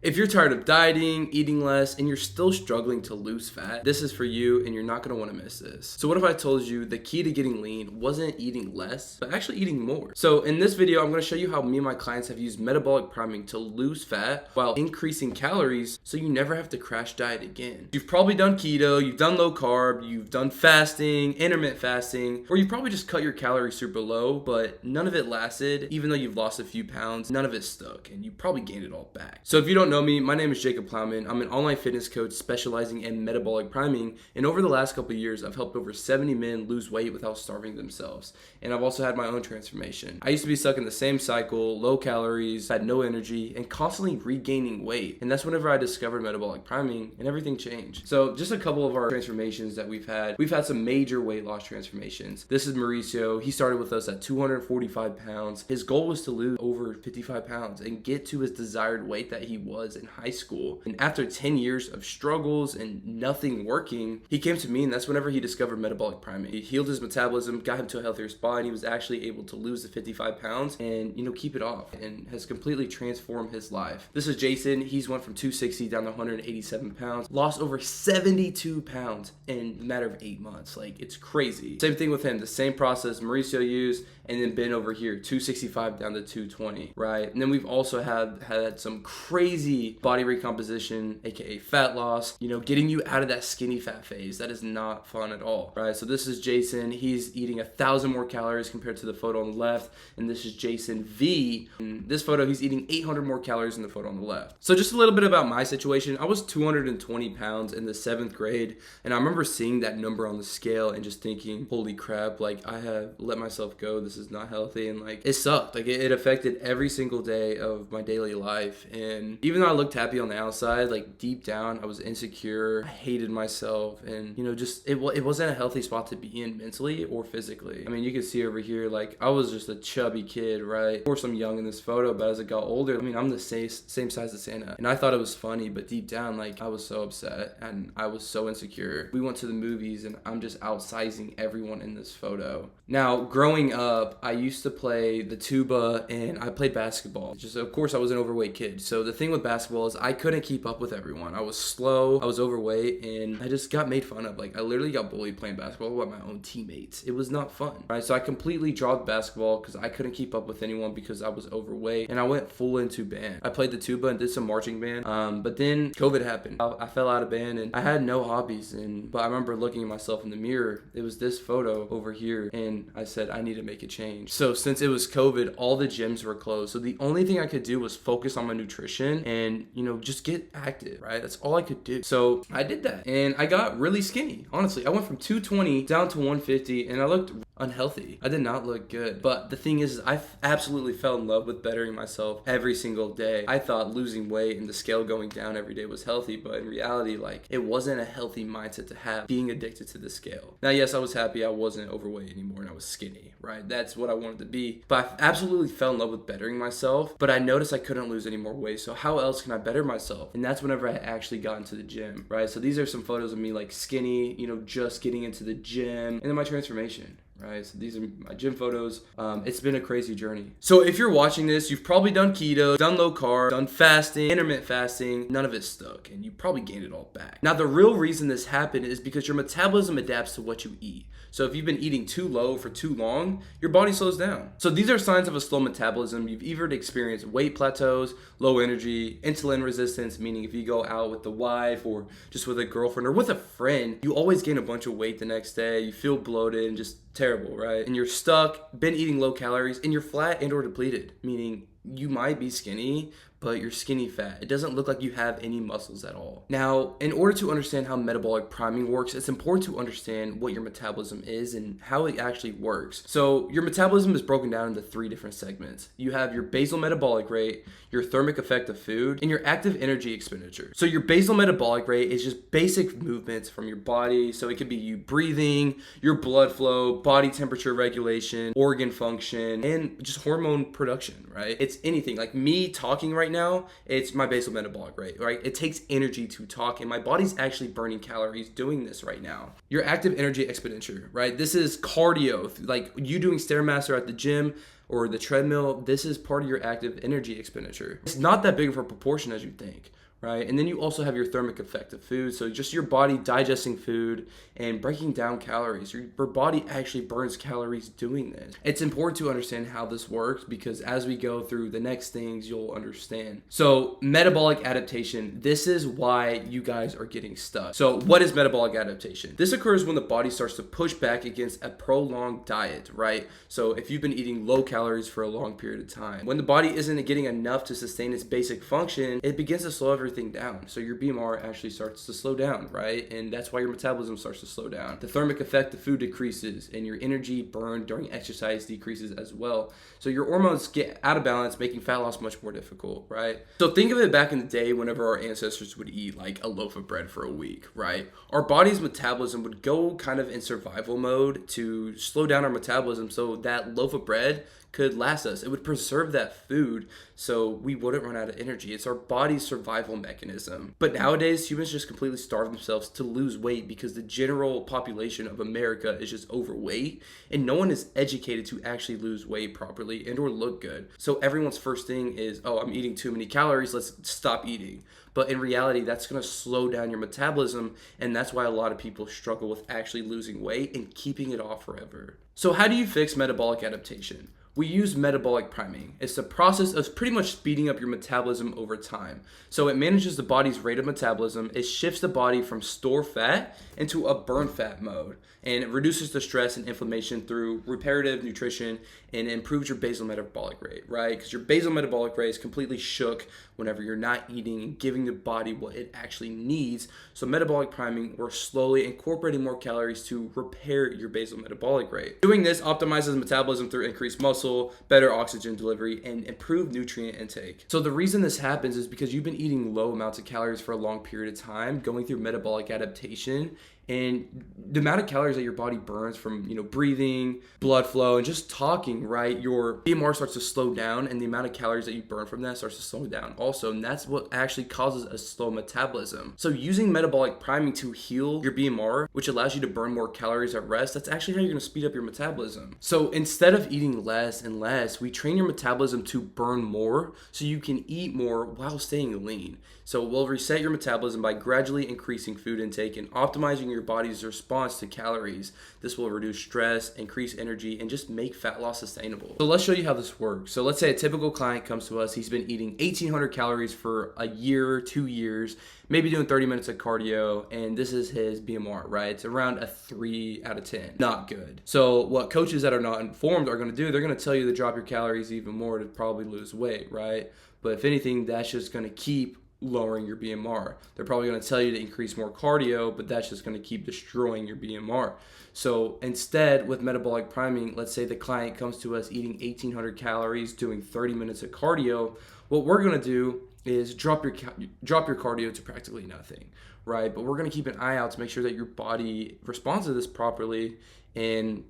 If you're tired of dieting, eating less, and you're still struggling to lose fat, this is for you and you're not gonna wanna miss this. So what if I told you the key to getting lean wasn't eating less, but actually eating more? So in this video, I'm gonna show you how me and my clients have used metabolic priming to lose fat while increasing calories so you never have to crash diet again. You've probably done keto, you've done low carb, you've done fasting, intermittent fasting, or you probably just cut your calories super low, but none of it lasted. Even though you've lost a few pounds, none of it stuck, and you probably gained it all back. So if you don't know me, my name is Jacob Plowman. I'm an online fitness coach specializing in metabolic priming, and over the last couple of years, I've helped over 70 men lose weight without starving themselves. And I've also had my own transformation. I used to be stuck in the same cycle, low calories, had no energy, and constantly regaining weight. And that's whenever I discovered metabolic priming, and everything changed. So just a couple of our transformations that we've had some major weight loss transformations. This is Mauricio. He started with us at 245 pounds. His goal was to lose over 55 pounds and get to his desired weight that he was in high school. And after 10 years of struggles and nothing working, he came to me, and that's whenever he discovered metabolic priming. He healed his metabolism, got him to a healthier spot, and he was actually able to lose the 55 pounds and, keep it off, and has completely transformed his life. This is Jason. He's went from 260 down to 187 pounds, lost over 72 pounds in a matter of 8 months. Like, it's crazy. Same thing with him, the same process Mauricio used, and then Ben over here, 265 down to 220, right? And then we've also had some crazy body recomposition, aka fat loss, getting you out of that skinny fat phase. That is not fun at all, right? So this is Jason. He's eating 1,000 more calories compared to the photo on the left, and this is Jason V. In this photo, he's eating 800 more calories in the photo on the left. So just a little bit about my situation. I was 220 pounds in the 7th grade, and I remember seeing that number on the scale and just thinking, holy crap, like, I have let myself go. This is not healthy, and like, it sucked. Like, it affected every single day of my daily life. And even though I looked happy on the outside, like, deep down I was insecure. I hated myself, and just it wasn't a healthy spot to be in mentally or physically. I mean, you can see over here, like, I was just a chubby kid, right? Of course I'm young in this photo, but as I got older, I mean, I'm the same size as Santa, and I thought it was funny, but deep down, like, I was so upset and I was so insecure. We went to the movies and I'm just outsizing everyone in this photo. Now, growing up, I used to play the tuba and I played basketball. Just, of course, I was an overweight kid. So the thing with basketball is I couldn't keep up with everyone. I was slow, I was overweight, and I just got made fun of. Like, I literally got bullied playing basketball by my own teammates. It was not fun, right? So I completely dropped basketball because I couldn't keep up with anyone because I was overweight, and I went full into band. I played the tuba and did some marching band, but then COVID happened. I fell out of band and I had no hobbies, but I remember looking at myself in the mirror. It was this photo over here, and I said, I need to make a change. So since it was COVID, all the gyms were closed. So the only thing I could do was focus on my nutrition and, just get active, right? That's all I could do. So I did that, and I got really skinny. Honestly, I went from 220 down to 150, and I looked unhealthy. I did not look good. But the thing is I absolutely fell in love with bettering myself every single day. I thought losing weight and the scale going down every day was healthy, but in reality, like, it wasn't a healthy mindset to have, being addicted to the scale. Now, yes, I was happy I wasn't overweight anymore and I was skinny, right? That's what I wanted to be. But I absolutely fell in love with bettering myself, but I noticed I couldn't lose any more weight. So how else can I better myself? And that's whenever I actually got into the gym, right? So these are some photos of me, like, skinny, just getting into the gym, and then my transformation. Right, so these are my gym photos. It's been a crazy journey. So if you're watching this, you've probably done keto, done low carb, done fasting, intermittent fasting. None of it stuck, and you probably gained it all back. Now, the real reason this happened is because your metabolism adapts to what you eat. So if you've been eating too low for too long, your body slows down. So these are signs of a slow metabolism. You've either experienced weight plateaus, low energy, insulin resistance, meaning if you go out with the wife or just with a girlfriend or with a friend, you always gain a bunch of weight the next day. You feel bloated and just terrible, right? And you're stuck, been eating low calories, and you're flat and or depleted, meaning you might be skinny, but you're skinny fat. It doesn't look like you have any muscles at all. Now, in order to understand how metabolic priming works, it's important to understand what your metabolism is and how it actually works. So your metabolism is broken down into 3 different segments. You have your basal metabolic rate, your thermic effect of food, and your active energy expenditure. So your basal metabolic rate is just basic movements from your body. So it could be you breathing, your blood flow, body temperature regulation, organ function, and just hormone production, right? It's anything. Like me talking right now, it's my basal metabolic rate, right? It takes energy to talk, and my body's actually burning calories doing this right now. Your active energy expenditure, right? This is cardio, like you doing Stairmaster at the gym or the treadmill. This is part of your active energy expenditure. It's not that big of a proportion as you think, right? And then you also have your thermic effect of food. So just your body digesting food and breaking down calories. Your body actually burns calories doing this. It's important to understand how this works because as we go through the next things, you'll understand. So metabolic adaptation, this is why you guys are getting stuck. So what is metabolic adaptation? This occurs when the body starts to push back against a prolonged diet, right? So if you've been eating low calories for a long period of time, when the body isn't getting enough to sustain its basic function, it begins to slow everything down. So your BMR actually starts to slow down, right? And that's why your metabolism starts to slow down. The thermic effect of food decreases and your energy burned during exercise decreases as well. So your hormones get out of balance, making fat loss much more difficult, right? So think of it back in the day whenever our ancestors would eat like a loaf of bread for a week, right? Our body's metabolism would go kind of in survival mode to slow down our metabolism so that loaf of bread could last us. It would preserve that food so we wouldn't run out of energy. It's our body's survival mechanism. But nowadays, humans just completely starve themselves to lose weight because the general population of America is just overweight and no one is educated to actually lose weight properly and or look good. So everyone's first thing is, oh, I'm eating too many calories, let's stop eating. But in reality, that's going to slow down your metabolism, and that's why a lot of people struggle with actually losing weight and keeping it off forever. So how do you fix metabolic adaptation? We use metabolic priming. It's the process of pretty much speeding up your metabolism over time. So it manages the body's rate of metabolism. It shifts the body from store fat into a burn fat mode. And it reduces the stress and inflammation through reparative nutrition and improves your basal metabolic rate, right? Because your basal metabolic rate is completely shook whenever you're not eating and giving the body what it actually needs. So metabolic priming, we're slowly incorporating more calories to repair your basal metabolic rate. Doing this optimizes metabolism through increased muscle, better oxygen delivery, and improved nutrient intake. So the reason this happens is because you've been eating low amounts of calories for a long period of time, going through metabolic adaptation, and the amount of calories that your body burns from, breathing, blood flow, and just talking, right? Your BMR starts to slow down, and the amount of calories that you burn from that starts to slow down also, and that's what actually causes a slow metabolism. So using metabolic priming to heal your BMR, which allows you to burn more calories at rest, that's actually how you're going to speed up your metabolism. So instead of eating less and less, we train your metabolism to burn more so you can eat more while staying lean. So we'll reset your metabolism by gradually increasing food intake and optimizing your body's response to calories. This will reduce stress, increase energy, and just make fat loss sustainable. So let's show you how this works. So let's say a typical client comes to us. He's been eating 1,800 calories for a year, 2 years, maybe doing 30 minutes of cardio, and this is his BMR, right? It's around a 3 out of 10. Not good. So what coaches that are not informed are going to do, they're going to tell you to drop your calories even more to probably lose weight, right? But if anything, that's just going to keep lowering your BMR. They're probably going to tell you to increase more cardio, but that's just going to keep destroying your BMR. So instead, with metabolic priming, let's say the client comes to us eating 1,800 calories, doing 30 minutes of cardio. What we're going to do is drop your cardio to practically nothing, right? But we're going to keep an eye out to make sure that your body responds to this properly. And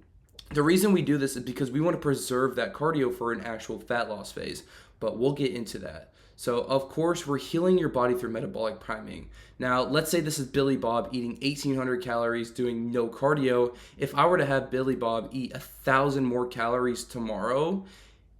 the reason we do this is because we want to preserve that cardio for an actual fat loss phase, but we'll get into that. So of course, we're healing your body through metabolic priming. Now, let's say this is Billy Bob eating 1,800 calories, doing no cardio. If I were to have Billy Bob eat 1,000 more calories tomorrow,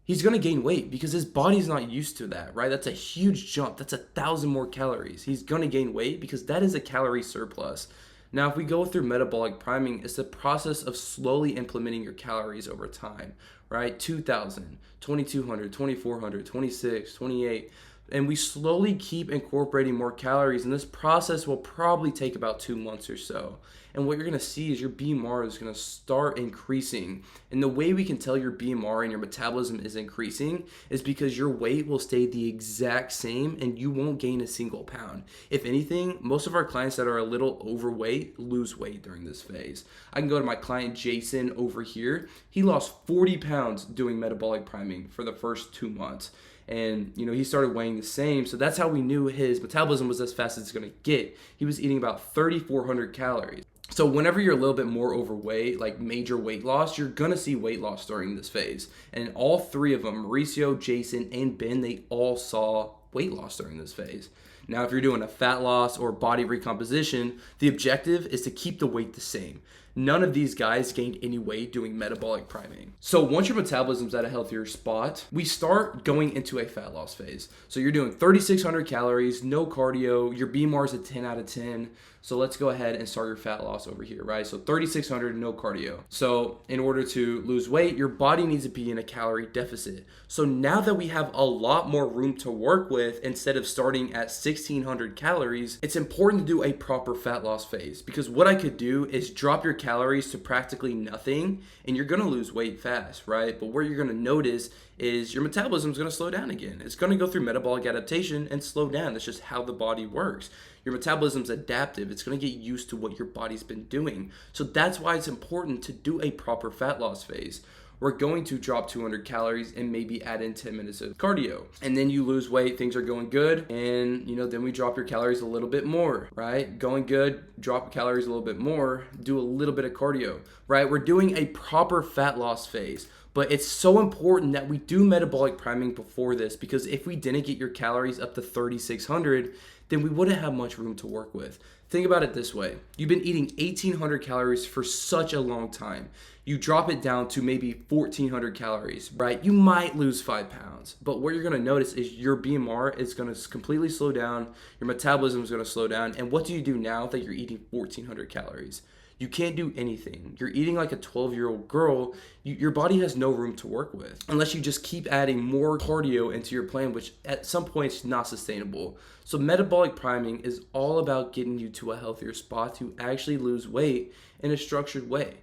he's going to gain weight because his body's not used to that, right? That's a huge jump. That's 1,000 more calories. He's going to gain weight because that is a calorie surplus. Now, if we go through metabolic priming, it's the process of slowly implementing your calories over time, right? 2,000, 2,200, 2,400, 26, 28. And we slowly keep incorporating more calories, and this process will probably take about 2 months or so. And what you're going to see is your BMR is going to start increasing. And the way we can tell your BMR and your metabolism is increasing is because your weight will stay the exact same and you won't gain a single pound. If anything, most of our clients that are a little overweight lose weight during this phase. I can go to my client Jason over here. He lost 40 pounds doing metabolic priming for the first 2 months. And, he started weighing the same. So that's how we knew his metabolism was as fast as it's going to get. He was eating about 3,400 calories. So whenever you're a little bit more overweight, like major weight loss, you're going to see weight loss during this phase. And all three of them, Mauricio, Jason, and Ben, they all saw weight loss during this phase. Now, if you're doing a fat loss or body recomposition, the objective is to keep the weight the same. none of these guys gained any weight doing metabolic priming. So once your metabolism's at a healthier spot, we start going into a fat loss phase. So you're doing 3,600 calories, no cardio, your BMR is a 10 out of 10. So let's go ahead and start your fat loss over here, right? So 3,600, no cardio. So in order to lose weight, your body needs to be in a calorie deficit. So now that we have a lot more room to work with, instead of starting at 1,600 calories, it's important to do a proper fat loss phase, because what I could do is drop your calories to practically nothing and you're gonna lose weight fast, right? But what you're gonna notice is your metabolism is going to slow down again. It's going to go through metabolic adaptation and slow down. That's just how the body works. Your metabolism's adaptive. It's going to get used to what your body's been doing. So that's why it's important to do a proper fat loss phase. We're going to drop 200 calories and maybe add in 10 minutes of cardio. And then you lose weight, things are going good. And then we drop your calories a little bit more, right? Going good, drop calories a little bit more, do a little bit of cardio, right? We're doing a proper fat loss phase. But it's so important that we do metabolic priming before this, because if we didn't get your calories up to 3,600, then we wouldn't have much room to work with. Think about it this way. You've been eating 1,800 calories for such a long time. You drop it down to maybe 1,400 calories, right? You might lose 5 pounds, but what you're gonna notice is your BMR is gonna completely slow down, your metabolism is gonna slow down, and what do you do now that you're eating 1,400 calories? You can't do anything. You're eating like a 12-year-old girl. Your body has no room to work with unless you just keep adding more cardio into your plan, which at some point is not sustainable. So metabolic priming is all about getting you to a healthier spot to actually lose weight in a structured way.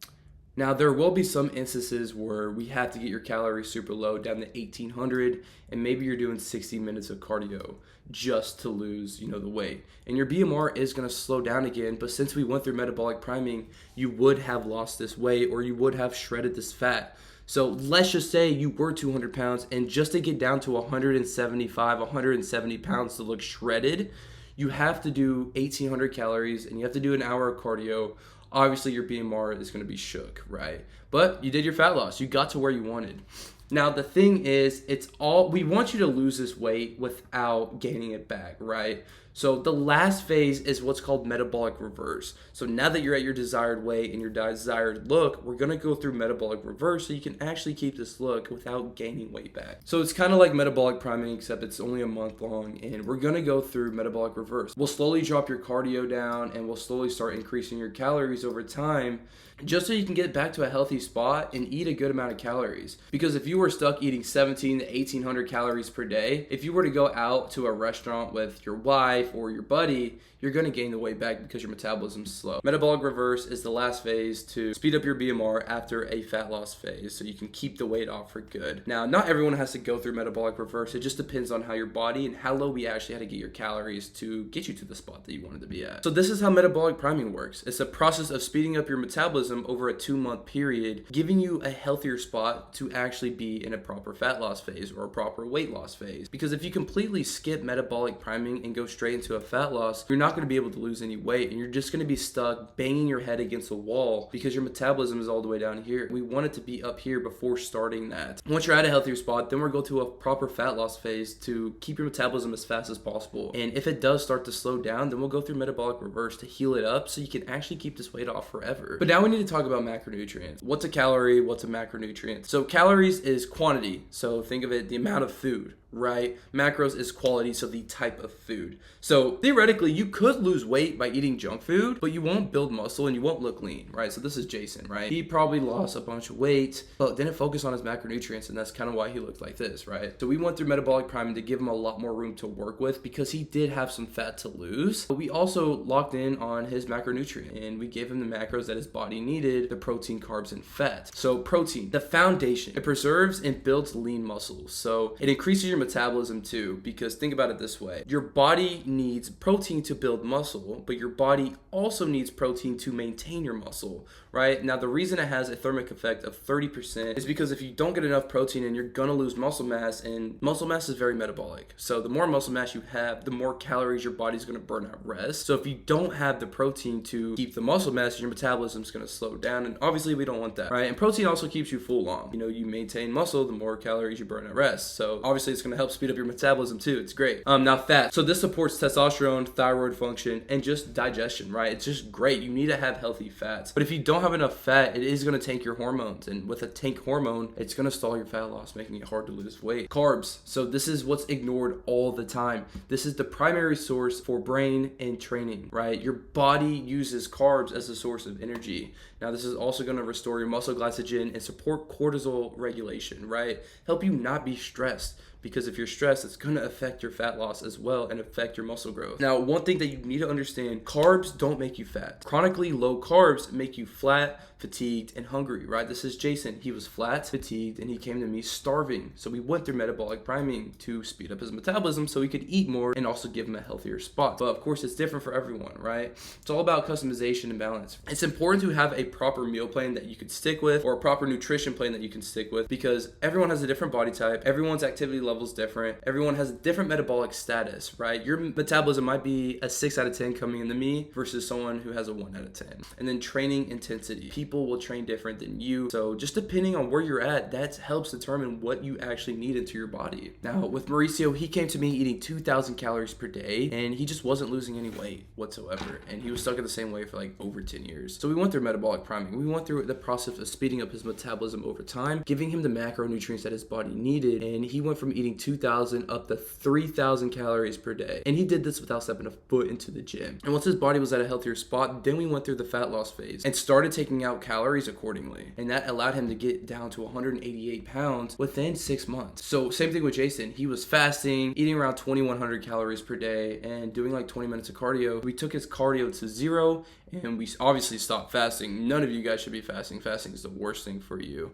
Now, there will be some instances where we have to get your calories super low, down to 1,800, and maybe you're doing 60 minutes of cardio just to lose, the weight. And your BMR is going to slow down again, but since we went through metabolic priming, you would have lost this weight or you would have shredded this fat. So let's just say you were 200 pounds, and just to get down to 175, 170 pounds to look shredded, you have to do 1,800 calories and you have to do an hour of cardio. Obviously your BMR is going to be shook, right? But you did your fat loss. You got to where you wanted. Now the thing is, we want you to lose this weight without gaining it back, right? So the last phase is what's called metabolic reverse. So now that you're at your desired weight and your desired look, we're gonna go through metabolic reverse so you can actually keep this look without gaining weight back. So it's kind of like metabolic priming, except it's only a month long, and we're gonna go through metabolic reverse. We'll slowly drop your cardio down and we'll slowly start increasing your calories over time, just so you can get back to a healthy spot and eat a good amount of calories. Because if you were stuck eating 17 to 1,800 calories per day, if you were to go out to a restaurant with your wife or your buddy, you're going to gain the weight back because your metabolism's slow. Metabolic reverse is the last phase to speed up your BMR after a fat loss phase, so you can keep the weight off for good. Now, not everyone has to go through metabolic reverse. It just depends on how your body and how low we actually had to get your calories to get you to the spot that you wanted to be at. So this is how metabolic priming works. It's a process of speeding up your metabolism over a 2-month period, giving you a healthier spot to actually be in a proper fat loss phase or a proper weight loss phase. Because if you completely skip metabolic priming and go straight into a fat loss, you're not going to be able to lose any weight, and you're just going to be stuck banging your head against a wall because your metabolism is all the way down here. We want it to be up here before starting that. Once you're at a healthier spot, then we'll go to a proper fat loss phase to keep your metabolism as fast as possible. And if it does start to slow down, then we'll go through metabolic reverse to heal it up so you can actually keep this weight off forever. But now we need to talk about macronutrients. What's a calorie? What's a macronutrient? So calories is quantity. So think of it, the amount of food, right? Macros is quality, so the type of food. So theoretically, you could lose weight by eating junk food, but you won't build muscle and you won't look lean, right? So this is Jason, right? He probably lost a bunch of weight, but didn't focus on his macronutrients, and that's kind of why he looked like this, right? So we went through metabolic priming to give him a lot more room to work with because he did have some fat to lose. But we also locked in on his macronutrient, and we gave him the macros that his body needed, the protein, carbs, and fat. So protein, the foundation, it preserves and builds lean muscles. So it increases your metabolism too, because think about it this way. Your body needs protein to build muscle, but your body also needs protein to maintain your muscle, right? Now, the reason it has a thermic effect of 30% is because if you don't get enough protein in, you're gonna lose muscle mass, and muscle mass is very metabolic. So the more muscle mass you have, the more calories your body's gonna burn at rest. So if you don't have the protein to keep the muscle mass, your metabolism's gonna slow down, and obviously we don't want that, right? And protein also keeps you full long. You maintain muscle, the more calories you burn at rest. So obviously it's going to help speed up your metabolism too. It's great. Now fat. So this supports testosterone, thyroid function, and just digestion, right? It's just great. You need to have healthy fats. But if you don't have enough fat, it is going to tank your hormones. And with a tank hormone, it's going to stall your fat loss, making it hard to lose weight. Carbs. So this is what's ignored all the time. This is the primary source for brain and training, right? Your body uses carbs as a source of energy. Now, this is also going to restore your muscle glycogen and support cortisol regulation, right? Help you not be stressed, because if you're stressed, it's going to affect your fat loss as well and affect your muscle growth. Now, one thing that you need to understand, carbs don't make you fat. Chronically low carbs make you flat, fatigued, and hungry, right? This is Jason. He was flat, fatigued, and he came to me starving. So we went through metabolic priming to speed up his metabolism so he could eat more and also give him a healthier spot. But of course, it's different for everyone, right? It's all about customization and balance. It's important to have a proper meal plan that you could stick with, or a proper nutrition plan that you can stick with, because everyone has a different body type. Everyone's activity level is different. Everyone has a different metabolic status, right? Your metabolism might be a 6 out of 10 coming into me versus someone who has a 1 out of 10. And then training intensity. People will train different than you. So just depending on where you're at, that helps determine what you actually need into your body. Now with Mauricio, he came to me eating 2,000 calories per day and he just wasn't losing any weight whatsoever. And he was stuck in the same way for like over 10 years. So we went through metabolic priming. We went through the process of speeding up his metabolism over time, giving him the macronutrients that his body needed. And he went from eating 2,000 up to 3,000 calories per day. And he did this without stepping a foot into the gym. And once his body was at a healthier spot, then we went through the fat loss phase and started taking out calories accordingly. And that allowed him to get down to 188 pounds within 6 months. So same thing with Jason. He was fasting, eating around 2,100 calories per day and doing like 20 minutes of cardio. We took his cardio to 0 and we obviously stopped fasting. None of you guys should be fasting. Fasting is the worst thing for you.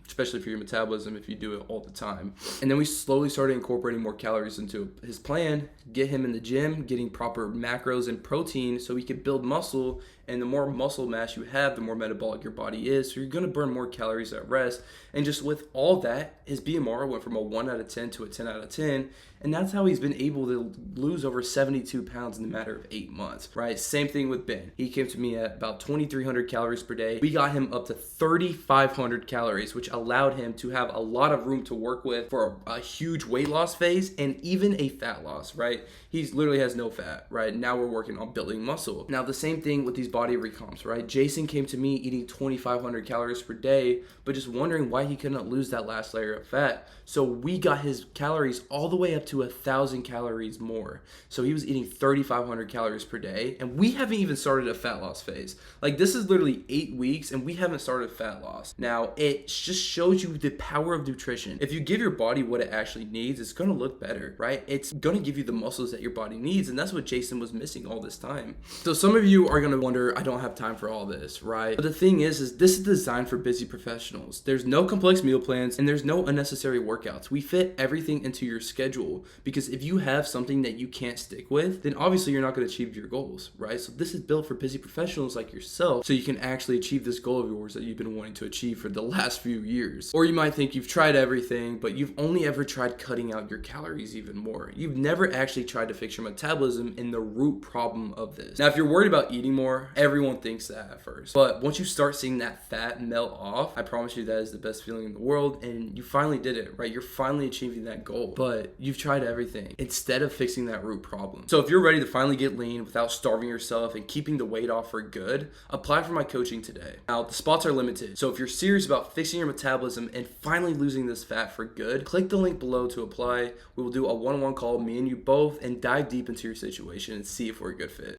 Especially for your metabolism if you do it all the time. And then we slowly started incorporating more calories into his plan, get him in the gym, getting proper macros and protein so he could build muscle. And the more muscle mass you have, the more metabolic your body is. So you're going to burn more calories at rest. And just with all that, his BMR went from a 1 out of 10 to a 10 out of 10. And that's how he's been able to lose over 72 pounds in the matter of 8 months, right? Same thing with Ben. He came to me at about 2,300 calories per day. We got him up to 3,500 calories, which allowed him to have a lot of room to work with for a huge weight loss phase and even a fat loss, right? He literally has no fat, right? Now we're working on building muscle. Now the same thing with these body recomps, right? Jason came to me eating 2,500 calories per day, but just wondering why he couldn't lose that last layer of fat. So we got his calories all the way up to 1,000 calories more. So he was eating 3,500 calories per day, and we haven't even started a fat loss phase. Like this is literally 8 weeks and we haven't started fat loss. Now it just shows you the power of nutrition. If you give your body what it actually needs, it's gonna look better, right? It's gonna give you the muscles that your body needs, and that's what Jason was missing all this time. So some of you are gonna wonder, I don't have time for all this, right? But the thing is this is designed for busy professionals. There's no complex meal plans and there's no unnecessary workouts. We fit everything into your schedule, because if you have something that you can't stick with, then obviously you're not gonna achieve your goals, right? So this is built for busy professionals like yourself, so you can actually achieve this goal of yours that you've been wanting to achieve for the last few years. Or you might think you've tried everything, but you've only ever tried cutting out your calories even more. You've never actually tried to fix your metabolism in the root problem of this. Now, if you're worried about eating more, everyone thinks that at first. But once you start seeing that fat melt off, I promise you that is the best feeling in the world, and you finally did it, right? You're finally achieving that goal, but you've tried everything instead of fixing that root problem. So if you're ready to finally get lean without starving yourself and keeping the weight off for good, apply for my coaching today. Now, the spots are limited, so if you're serious about fixing your metabolism and finally losing this fat for good, click the link below to apply. We will do a one-on-one call, me and you both, and dive deep into your situation and see if we're a good fit.